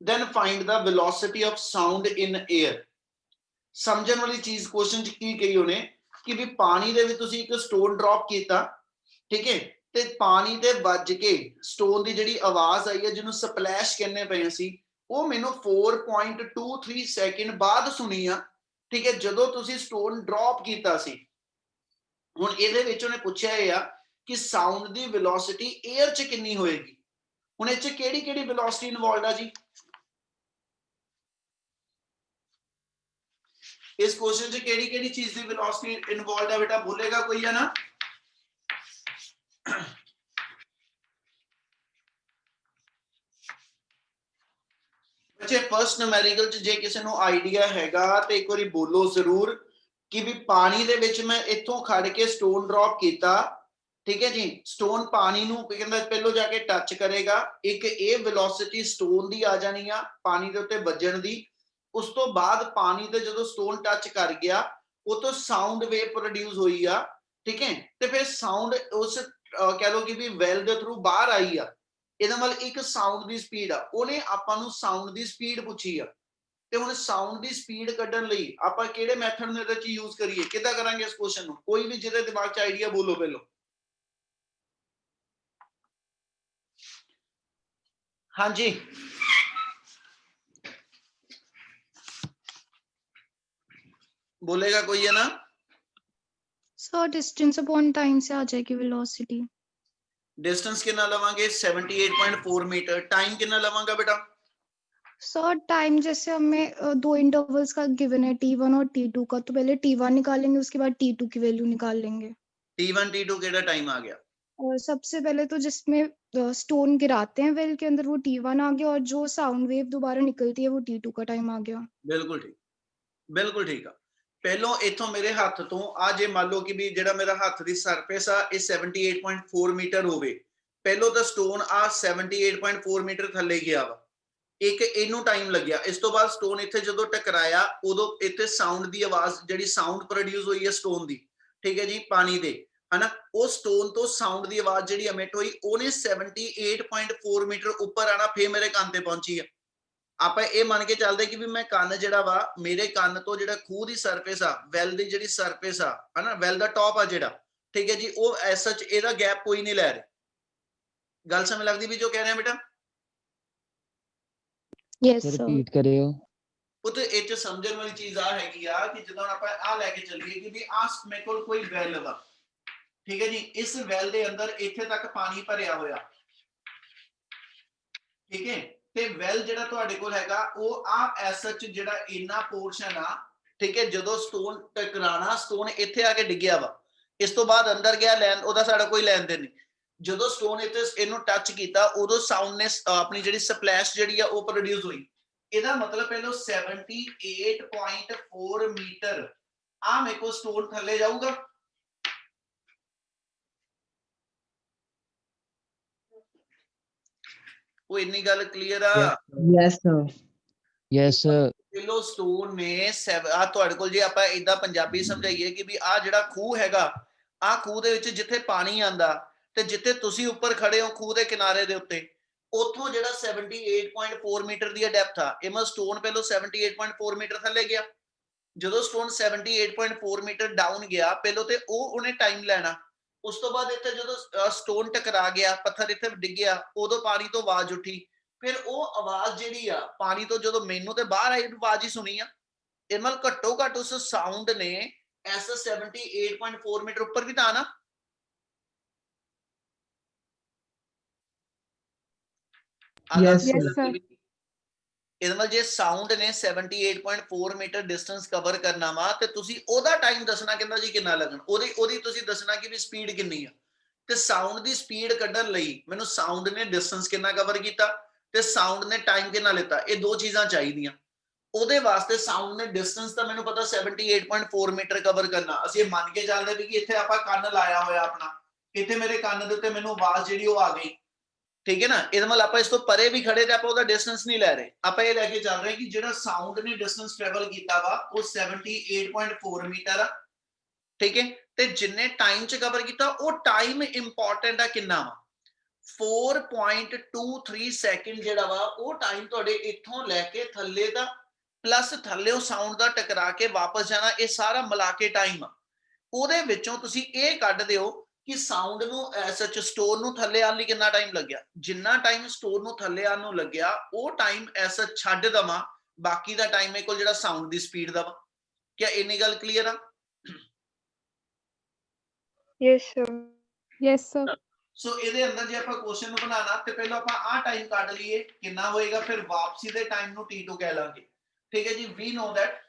then find the velocity of sound in air। समझने वाली चीज क्वेश्चन च की कही उन्हें ਕਿ ਵੀ ਪਾਣੀ ਦੇ ਵਿੱਚ ਤੁਸੀਂ ਇੱਕ ਸਟੋਨ ਡ੍ਰੌਪ ਕੀਤਾ, ਠੀਕ ਹੈ, ਤੇ ਪਾਣੀ ਤੇ ਵੱਜ ਕੇ ਸਟੋਨ ਦੀ ਜਿਹੜੀ ਆਵਾਜ਼ ਆਈ ਹੈ ਜਿਹਨੂੰ ਸਪਲੈਸ਼ ਕਹਿੰਦੇ ਪਏ ਸੀ, ਉਹ ਮੈਨੂੰ 4.23 ਸੈਕਿੰਡ ਬਾਅਦ ਸੁਣੀ ਆ, ਠੀਕ ਹੈ, ਜਦੋਂ ਤੁਸੀਂ ਸਟੋਨ ਡ੍ਰੌਪ ਕੀਤਾ ਸੀ। ਹੁਣ ਇਹਦੇ ਵਿੱਚ ਉਹਨੇ ਪੁੱਛਿਆ ਇਹ ਆ ਕਿ ਸਾਊਂਡ ਦੀ ਵੈਲੋਸਿਟੀ 에ਅਰ 'ਚ ਕਿੰਨੀ ਹੋਏਗੀ। ਹੁਣ ਇਹ 'ਚ ਕਿਹੜੀ ਕਿਹੜੀ ਵੈਲੋਸਿਟੀ ਇਨਵੋਲਵਡ ਆ ਜੀ? इस क्वेश्चन से केड़ी केड़ी चीज की वेलोसिटी इन्वॉल्व है बेटा, बोलेगा कोई है ना? बच्चे फर्स्ट न्यूमेरिकल च जे किसी नु आइडिया हैगा ते एक बारी बोलो जरूर कि भी पानी दे विच मैं इथों खड़ के स्टोन ड्रॉप कीता, ठीक है जी, स्टोन पानी नु कहंदा पहलो जाके टच करेगा, एक ए वेलोसिटी स्टोन दी आ जानी आ पानी दे उत्ते वजन दी, उस तो बाद पानी ते जदों स्टोन टच कर गया वो तो साउंड वेव प्रोड्यूस हुई आ, ठीक है, ते फिर साउंड उस कह लो कि भी वेल दे थ्रू बाहर आई आ, ਇਹਦਾ ਮਤਲਬ ਇੱਕ ਸਾਊਂਡ ਦੀ ਸਪੀਡ ਆ, ਉਹਨੇ ਆਪਾਂ ਨੂੰ ਸਾਊਂਡ ਦੀ ਸਪੀਡ ਪੁੱਛੀ ਆ, ਤੇ ਹੁਣ ਸਾਊਂਡ ਦੀ ਸਪੀਡ ਕੱਢਣ ਲਈ ਆਪਾਂ ਕਿਹੜੇ ਮੈਥਡ ਨੂੰ ਇਹਦੇ ਚ ਯੂਜ਼ ਕਰੀਏ, ਕਿੱਦਾਂ ਕਰਾਂਗੇ ਇਸ ਕੁਐਸਚਨ ਨੂੰ? ਕੋਈ ਵੀ ਜਿਹਦੇ ਦਿਮਾਗ ਚ ਆਈਡੀਆ ਬੋਲੋ ਪਹਿਲਾਂ। ਹਾਂਜੀ बोलेगा कोई है ना? सर डिस्टेंस अपॉन टाइम से आ जाएगी वेलोसिटी। डिस्टेंस कितना लवांगे? 78.4 मीटर। टाइम कितना लवांगा बेटा? सर टाइम जैसे हमें दो इंटरवल्स का गिवन है T1 और T2 का, तो पहले T1 निकालेंगे उसके बाद T2 की वैल्यू निकाल लेंगे। T1 T2 केड़ा टाइम आ गया? और सबसे पहले तो जिसमें स्टोन गिराते हैं वेल के अंदर वो T1 आ गया, और जो साउंड वेव दोबारा निकलती है वो T2 का टाइम आ गया। बिल्कुल ठीक, बिल्कुल ठीक है। पहलों इथों मेरे हाथ तो आ जे मान लो कि भी जेड़ा मेरा हाथ दी सरफेस आ ये 78.4 मीटर होवे, पहलों तो स्टोन आ 78.4 मीटर थल्ले गया वा, एक इनू टाइम लग्या, इस तो बाद स्टोन इत्थे जदों टकराया उदों इत्थे साउंड दी आवाज जेड़ी साउंड प्रोड्यूस हुई है स्टोन दी, ठीक है जी, पानी दे है ना, वो स्टोन तो साउंड दी आवाज जेड़ी एमिट हुई ओने 78.4 मीटर ऊपर आना फिर मेरे कान ते पहुंची है। ਆਪਾਂ ਇਹ ਮੰਨ ਕੇ ਚੱਲਦੇ ਕਿ ਵੀ ਮੈਂ ਕੰਨ ਜਿਹੜਾ ਵਾ ਮੇਰੇ ਕੰਨ ਤੋਂ ਜਿਹੜਾ ਖੂਹ ਦੀ ਸਰਫੇਸ ਆ, ਵੈਲ ਦੀ ਜਿਹੜੀ ਸਰਫੇਸ ਆ ਹਨਾ, ਵੈਲ ਦਾ ਟੌਪ ਆ ਜਿਹੜਾ, ਠੀਕ ਹੈ ਜੀ, ਉਹ ਐਸ ਸੱਚ ਇਹਦਾ ਗੈਪ ਕੋਈ ਨਹੀਂ ਲੈ ਰਿਹਾ। ਗੱਲ ਸਮਝ ਲੱਗਦੀ ਵੀ ਜੋ ਕਹਿ ਰਿਹਾ ਬੇਟਾ? Yes sir. ਰਿਪੀਟ ਕਰਿਓ। ਉਹ ਤੇ ਇਹ ਚ ਸਮਝਣ ਵਾਲੀ ਚੀਜ਼ ਆ ਹੈਗੀ ਆ ਕਿ ਜਦੋਂ ਆਪਾਂ ਆ ਲੈ ਕੇ ਚੱਲੀਏ ਕਿ ਵੀ ਆ ਮੇਰੇ ਕੋਲ ਕੋਈ ਵੈਲ ਵਾ, ਠੀਕ ਹੈ ਜੀ, ਇਸ ਵੈਲ ਦੇ ਅੰਦਰ ਇੱਥੇ ਤੱਕ ਪਾਣੀ ਭਰਿਆ ਹੋਇਆ, ਠੀਕ ਹੈ, ਤੇ ਵੈਲ ਜਿਹੜਾ ਤੁਹਾਡੇ ਕੋਲ ਹੈਗਾ ਉਹ ਆ ਐਸ ਸੱਚ ਜਿਹੜਾ ਇੰਨਾ ਪੋਰਸ਼ਨ ਆ, ਠੀਕ ਹੈ, ਜਦੋਂ ਸਟੋਨ ਟਕਰਾਣਾ ਸਟੋਨ ਇੱਥੇ ਆ ਕੇ ਡਿੱਗਿਆ ਵਾ, ਇਸ ਤੋਂ ਬਾਅਦ ਅੰਦਰ ਗਿਆ ਲੈਣ ਉਹਦਾ ਸਾਡਾ ਕੋਈ ਲੈਣ ਦੇਣ ਨਹੀਂ, ਜਦੋਂ ਸਟੋਨ ਇੱਥੇ ਇਹਨੂੰ ਟੱਚ ਕੀਤਾ ਉਦੋਂ ਸਾਊਂਡ ਨੇ ਆਪਣੀ ਜਿਹੜੀ ਸਪਲੈਸ਼ ਜਿਹੜੀ ਆ ਉਹ ਪ੍ਰੋਡਿਊਸ ਹੋਈ। ਇਹਦਾ ਮਤਲਬ ਪਹਿਲਾਂ 78.4 ਮੀਟਰ ਆ ਮੇਰੇ ਕੋਲ ਸਟੋਨ ਥੱਲੇ ਜਾਊਗਾ, ਉਹ ਇੰਨੀ ਗੱਲ ਕਲੀਅਰ ਆ? Yes sir, yes sir. Kilo stone ਨੇ ਆ ਤੁਹਾਡੇ ਕੋਲ ਜੇ ਆਪਾਂ ਇਦਾਂ ਪੰਜਾਬੀ ਸਮਝਾਈਏ ਕਿ ਵੀ ਆ ਜਿਹੜਾ ਖੂਹ ਹੈਗਾ, ਆ ਖੂਹ ਦੇ ਵਿੱਚ ਜਿੱਥੇ ਪਾਣੀ ਆਂਦਾ ਤੇ ਜਿੱਥੇ ਤੁਸੀਂ ਉੱਪਰ ਖੜੇ ਹੋ ਖੂਹ ਦੇ ਕਿਨਾਰੇ ਦੇ ਉੱਤੇ, ਉੱਥੋਂ ਜਿਹੜਾ 78.4 ਮੀਟਰ ਦੀ ਡੈਪਥ ਆ, ਇਹ ਮਤਲਬ ਸਟੋਨ ਪਹਿਲਾਂ 78.4 ਮੀਟਰ ਥੱਲੇ ਗਿਆ, ਜਦੋਂ ਸਟੋਨ 78.4 ਮੀਟਰ ਡਾਊਨ ਗਿਆ ਪਹਿਲਾਂ ਤੇ ਉਹ ਉਹਨੇ ਟਾਈਮ ਲੈਣਾ, ਉਸ ਤੋਂ ਬਾਅਦ ਇੱਥੇ ਜਦੋਂ ਸਟੋਨ ਟਕਰਾ ਗਿਆ, ਪੱਥਰ ਇੱਥੇ ਡਿੱਗਿਆ, ਉਦੋਂ ਪਾਣੀ ਤੋਂ ਆਵਾਜ਼ ਉੱਠੀ, ਫਿਰ ਉਹ ਆਵਾਜ਼ ਜਿਹੜੀ ਆ ਪਾਣੀ ਤੋਂ ਜਦੋਂ ਮੈਨੂੰ ਤੇ ਬਾਹਰ ਆਈ ਆਵਾਜ਼ ਹੀ ਸੁਣੀ ਆ, ਇਹ ਮਤਲਬ ਘੱਟੋ ਘੱਟ ਉਸ ਸਾਊਂਡ ਨੇ ਐਸ 78.4 ਮੀਟਰ ਉੱਪਰ ਵੀ ਤਾਂ ਨਾ। Yes, sir. ਇਹਦੇ ਨਾਲ ਜੇ ਸਾਊਂਡ ਨੇ 78.4 ਮੀਟਰ ਡਿਸਟੈਂਸ ਕਵਰ ਕਰਨਾ ਵਾ ਤੇ ਤੁਸੀਂ ਉਹਦਾ ਟਾਈਮ ਦੱਸਣਾ ਕਹਿੰਦਾ ਜੀ ਕਿੰਨਾ ਲੱਗਣ, ਉਹਦੀ ਤੁਸੀਂ ਦੱਸਣਾ ਕਿ ਵੀ ਸਪੀਡ ਕਿੰਨੀ ਆ, ਤੇ ਸਾਊਂਡ ਦੀ ਸਪੀਡ ਕੱਢਣ ਲਈ ਮੈਨੂੰ ਸਾਊਂਡ ਨੇ ਡਿਸਟੈਂਸ ਕਿੰਨਾ ਕਵਰ ਕੀਤਾ ਤੇ ਸਾਊਂਡ ਨੇ ਟਾਈਮ ਕਿੰਨਾ ਲਿੱਤਾ, ਇਹ ਦੋ ਚੀਜ਼ਾਂ ਚਾਹੀਦੀਆਂ। ਉਹਦੇ ਵਾਸਤੇ ਸਾਊਂਡ ਨੇ ਡਿਸਟੈਂਸ ਤਾਂ ਮੈਨੂੰ ਪਤਾ 78.4 ਮੀਟਰ ਕਵਰ ਕਰਨਾ, ਅਸੀਂ ਇਹ ਮੰਨ ਕੇ ਚੱਲਦੇ ਵੀ ਕਿ ਇੱਥੇ ਆਪਾਂ ਕੰਨ ਲਾਇਆ ਹੋਇਆ ਆਪਣਾ, ਇੱਥੇ ਮੇਰੇ ਕੰਨ ਦੇ ਉੱਤੇ ਮੈਨੂੰ ਆਵਾਜ਼ ਜਿਹੜੀ ਉਹ ਆ ਗਈ, ਠੀਕ ਹੈ ਨਾ, ਇਹਦਾ ਮਤਲਬ ਆਪਾਂ ਇਸ ਤੋਂ ਪਰੇ ਵੀ ਖੜੇ ਤੇ ਆਪਾਂ ਉਹਦਾ ਡਿਸਟੈਂਸ ਨਹੀਂ ਲੈ ਰਹੇ, ਆਪਾਂ ਇਹ ਲੈ ਕੇ ਚੱਲ ਰਹੇ ਕਿ ਜਿਹੜਾ ਸਾਊਂਡ ਨੇ ਡਿਸਟੈਂਸ ਟਰੈਵਲ ਕੀਤਾ ਵਾ ਉਹ 78.4 ਮੀਟਰ ਆ, ਠੀਕ ਹੈ, ਤੇ ਜਿੰਨੇ ਟਾਈਮ ਚ ਕਵਰ ਕੀਤਾ ਉਹ ਟਾਈਮ ਇੰਪੋਰਟੈਂਟ ਆ ਕਿੰਨਾ ਵਾ, 4.23 ਸੈਕਿੰਡ ਜਿਹੜਾ ਵਾ ਉਹ ਟਾਈਮ ਤੁਹਾਡੇ ਇੱਥੋਂ ਲੈ ਕੇ ਥੱਲੇ ਦਾ ਪਲੱਸ ਥੱਲੇ ਉਹ ਸਾਊਂਡ ਦਾ ਟਕਰਾ ਕੇ ਵਾਪਸ ਜਾਣਾ, ਇਹ ਸਾਰਾ ਮਿਲਾ ਕੇ ਟਾਈਮ ਆ। ਉਹਦੇ ਵਿੱਚੋਂ ਤੁਸੀਂ ਇਹ ਕੱਢ ਦਿਓ ਕਿ ਸਾਊਂਡ ਨੂੰ ਸੱਚ ਸਟੋਰ ਨੂੰ ਥੱਲੇ ਆਉਣ ਲਈ ਕਿੰਨਾ ਟਾਈਮ ਲੱਗਿਆ। ਜਿੰਨਾ ਟਾਈਮ ਸਟੋਰ ਨੂੰ ਥੱਲੇ ਆਉਣ ਨੂੰ ਲੱਗਿਆ ਉਹ ਟਾਈਮ ਐਸਾ ਛੱਡ ਦਵਾਂ, ਬਾਕੀ ਦਾ ਟਾਈਮ ਮੇਰੇ ਕੋਲ ਜਿਹੜਾ ਸਾਊਂਡ ਦੀ ਸਪੀਡ ਦਾ ਵਾ। ਕਿਆ ਇੰਨੀ ਗੱਲ ਕਲੀਅਰ ਆ? Yes, sir. Yes, sir. ਸੋ ਇਹਦੇ ਅੰਦਰ ਜੇ ਆਪਾਂ ਕੁਐਸਚਨ ਨੂੰ ਬਣਾਉਣਾ ਤੇ ਪਹਿਲਾਂ ਆਪਾਂ ਆਹ ਟਾਈਮ ਕੱਢ ਲਈਏ ਕਿੰਨਾ ਹੋਏਗਾ, ਫਿਰ ਵਾਪਸੀ ਦੇ ਟਾਈਮ ਨੂੰ T2 ਕਹਿ ਲਾਂਗੇ। ਠੀਕ ਹੈ ਜੀ। We know that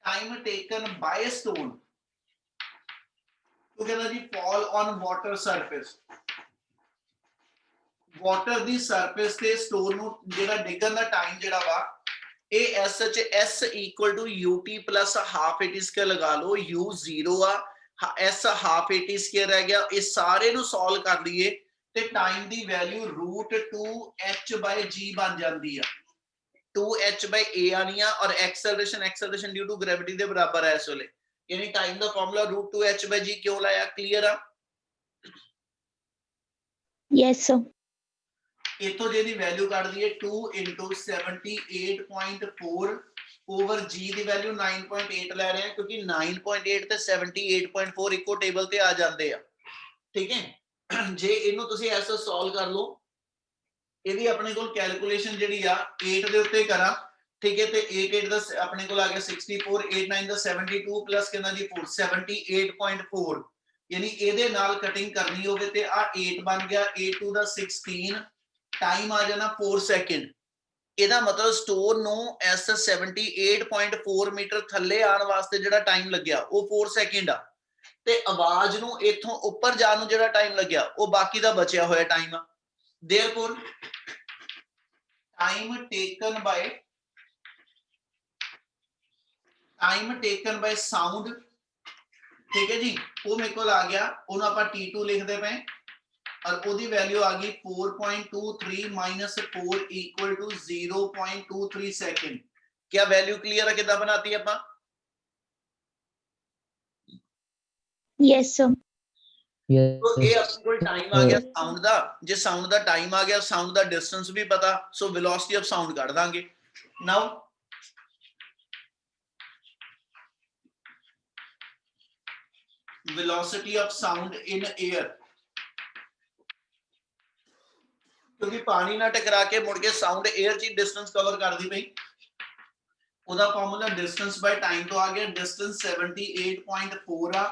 time taken by a stone to ਕਹਿੰਦਾ ਜੀ fall on water surface, water ਦੀ ਸਰਫੇਸ ਤੇ ਸਟੋਨ ਨੂੰ ਜਿਹੜਾ ਡਿੱਗਣ ਦਾ ਟਾਈਮ ਜਿਹੜਾ ਵਾ ਇਹ S H S equal to UT plus half AT square ਲਗਾ ਲਓ। U 0 ਆ, S ਹਾਫ AT ਸਕੁਅਰ ਰਹਿ ਗਿਆ। ਇਹ ਸਾਰੇ ਨੂੰ ਸੋਲਵ ਕਰ ਲਈਏ ਤੇ ਟਾਈਮ ਦੀ ਵੈਲਿਊ √2h/g ਬਣ ਜਾਂਦੀ ਆ। 2h/a ਆਣੀ ਆ ਔਰ ਐਕਸਲਰੇਸ਼ਨ ਡਿਊ ਟੂ ਗ੍ਰੈਵਿਟੀ ਦੇ ਬਰਾਬਰ ਹੈ ਇਸ ਵੇਲੇ। ਯਾਨੀ ਟਾਈਮ ਦਾ ਫਾਰਮੂਲਾ √2h/g ਕਿਉਂ ਲਾਇਆ? ਕਲੀਅਰ ਆ? Yes, sir. ਇਥੋਂ ਜੇ ਦੀ ਵੈਲਿਊ ਕੱਢ ਦਈਏ 2 × 78.4 ਓਵਰ g ਦੀ ਵੈਲਿਊ 9.8 ਲੈ ਰਹੇ ਹਾਂ ਕਿਉਂਕਿ 9.8 ਤੇ 78.4 ਇੱਕੋ ਟੇਬਲ ਤੇ ਆ ਜਾਂਦੇ ਆ। ਠੀਕ ਹੈ। ਜੇ ਇਹਨੂੰ ਤੁਸੀਂ ਐਸਾ ਸੋਲਵ ਕਰ ਲਓ, ਇਹਦੀ ਆਪਣੇ ਕੋਲ ਕੈਲਕੂਲੇਸ਼ਨ ਜਿਹੜੀ ਆ 8 ਦੇ ਉੱਤੇ ਕਰਾਂ। ਠੀਕ ਹੈ। ਤੇ 8 ਦਾ ਆਪਣੇ ਕੋਲ ਆ ਗਿਆ 64, 8 9 ਦਾ 72 ਪਲੱਸ ਕਿੰਨਾ ਜੀ 4 78.4 ਯਾਨੀ ਇਹਦੇ ਨਾਲ ਕਟਿੰਗ ਕਰਨੀ ਹੋਵੇ ਤੇ ਆ 8 ਬਣ ਗਿਆ, 8 ਦਾ 16 ਟਾਈਮ ਆ ਜਾਣਾ 4 ਸੈਕਿੰਡ। ਇਹਦਾ ਮਤਲਬ ਸਟੋਰ ਨੂੰ ਐਸ 78.4 ਮੀਟਰ ਥੱਲੇ ਆਉਣ ਵਾਸਤੇ ਜਿਹੜਾ ਟਾਈਮ ਲੱਗਿਆ ਉਹ 4 ਸੈਕਿੰਡ ਆ ਤੇ ਆਵਾਜ਼ ਨੂੰ ਇੱਥੋਂ ਉੱਪਰ ਜਾਣ ਨੂੰ ਜਿਹੜਾ ਟਾਈਮ ਲੱਗਿਆ ਉਹ ਬਾਕੀ ਦਾ ਬਚਿਆ ਹੋਇਆ ਟਾਈਮ ਆ। Therefore, time taken by sound, ठीक है जी, वो मेरे को आ गया, ਉਹਨੂੰ ਆਪਾਂ T2 ਲਿਖਦੇ ਪਏ ਔਰ ਉਹਦੀ ਵੈਲਿਊ ਆ ਗਈ 4.23 ਮਾਈਨਸ 4 ਇਕੁਅਲ ਟੂ 0.23 ਸੈਕਿੰਡ। क्या वैल्यू क्लियर है? कितना बनाती है ਆਪਾਂ? Yes, sir. तो ये Yes. अपने कोल टाइम आ गया साउंड दा। जे साउंड दा टाइम आ गया, साउंड दा डिस्टेंस भी पता, सो वेलोसिटी ऑफ साउंड कढ दांगे। Now velocity of sound in air, क्योंकि पानी ना टकरा के मुड़ के साउंड एयर ची डिस्टेंस कवर कर दी पई। ਉਹਦਾ ਫਾਰਮੂਲਾ ਡਿਸਟੈਂਸ ਬਾਈ ਟਾਈਮ ਤੋਂ ਆ ਗਿਆ। ਡਿਸਟੈਂਸ 78.4 ਆ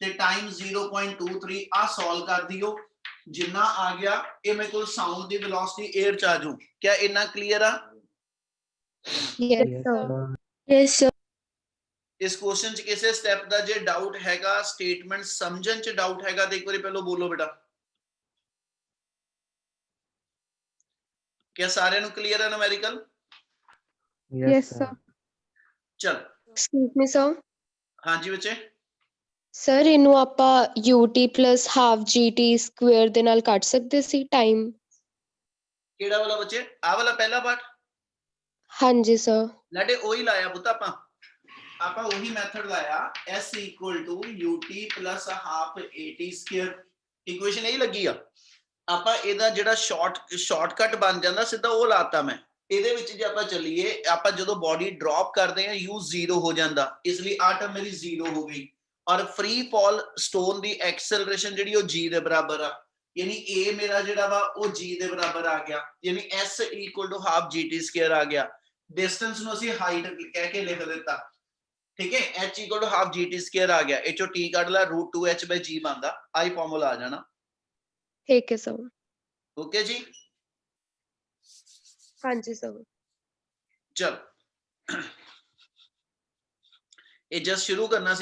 ਤੇ ਟਾਈਮ 0.23 ਆ। ਸੋਲਵ ਕਰ ਦਿਓ, ਜਿੰਨਾ ਆ ਗਿਆ ਇਹ ਮੇਰੇ ਕੋਲ ਸਾਊਂਡ ਦੀ ਵੈਲੋਸਿਟੀ 에ਅਰ ਚ ਆ ਜੂ। ਕਿਆ ਇੰਨਾ ਕਲੀਅਰ ਆ? Yes, sir. Yes, sir. ਇਸ ਕੁਐਸਚਨ ਚ ਕਿਸੇ ਸਟੈਪ ਦਾ ਜੇ ਡਾਊਟ ਹੈਗਾ, ਸਟੇਟਮੈਂਟ ਸਮਝਣ ਚ ਡਾਊਟ ਹੈਗਾ ਤੇ ਇੱਕ ਵਾਰੀ ਪਹਿਲਾਂ ਬੋਲੋ ਬੇਟਾ। ਕਿਆ ਸਾਰਿਆਂ ਨੂੰ ਕਲੀਅਰ ਹੈ ਨੂਮੈਰੀਕਲ? Yes, sir. ਚਲ Excuse me, sir. ਹਾਂਜੀ ਬੱਚੇ। Sir, ਇਹਨੂੰ ਆਪਾਂ UT plus half GT square ਦੇ ਨਾਲ ਕੱਢ ਸਕਦੇ ਸੀ ਟਾਈਮ? ਕਿਹੜਾ ਵਾਲਾ ਬੱਚੇ? ਆ ਵਾਲਾ ਪਹਿਲਾ ਪਾਰਟ? ਹਾਂਜੀ ਸਰ। ਲਾਡੇ ਉਹੀ ਲਾਇਆ ਪੁੱਤ ਆਪਾਂ ਉਹੀ ਮੈਥਡ ਲਾਇਆ। S equal to UT plus half AT square equation ਇਹੀ ਲੱਗੀ ਆ। ਆਪਾਂ ਇਹਦਾ ਜਿਹੜਾ ਸ਼ਾਰਟਕਟ ਬਣ ਜਾਂਦਾ ਸਿੱਧਾ ਉਹ ਲਾਤਾ ਮੈਂ। ਇਹਦੇ ਵਿੱਚ ਜੇ ਆਪਾਂ ਚੱਲੀਏ, ਆਪਾਂ ਜਦੋਂ ਬੋਡੀ ਡ੍ਰੌਪ ਕਰਦੇ ਆ U 0 ਹੋ ਜਾਂਦਾ, ਇਸ ਲਈ ਆ ਟਰਮ ਮੇਰੀ 0 ਹੋ ਗਈ ਔਰ ਫ੍ਰੀ ਫਾਲ ਸਟੋਨ ਦੀ ਐਕਸਲਰੇਸ਼ਨ ਜਿਹੜੀ ਉਹ G ਦੇ ਬਰਾਬਰ ਆ। यानी A मेरा जेड़ा वा वो G दे बराबर आ गया, यानी S equal to half GT square आ गया। डिस्टेंस नु असी हाइट कह के लिख देता, ठीक है। H equal to half GT square आ गया, H T कट ला √2h/g बनता, आई फार्मूला आ जाना। ठीक है सर। ओके जी, हाँ जी सर। चल ये जस्ट शुरू करना सी।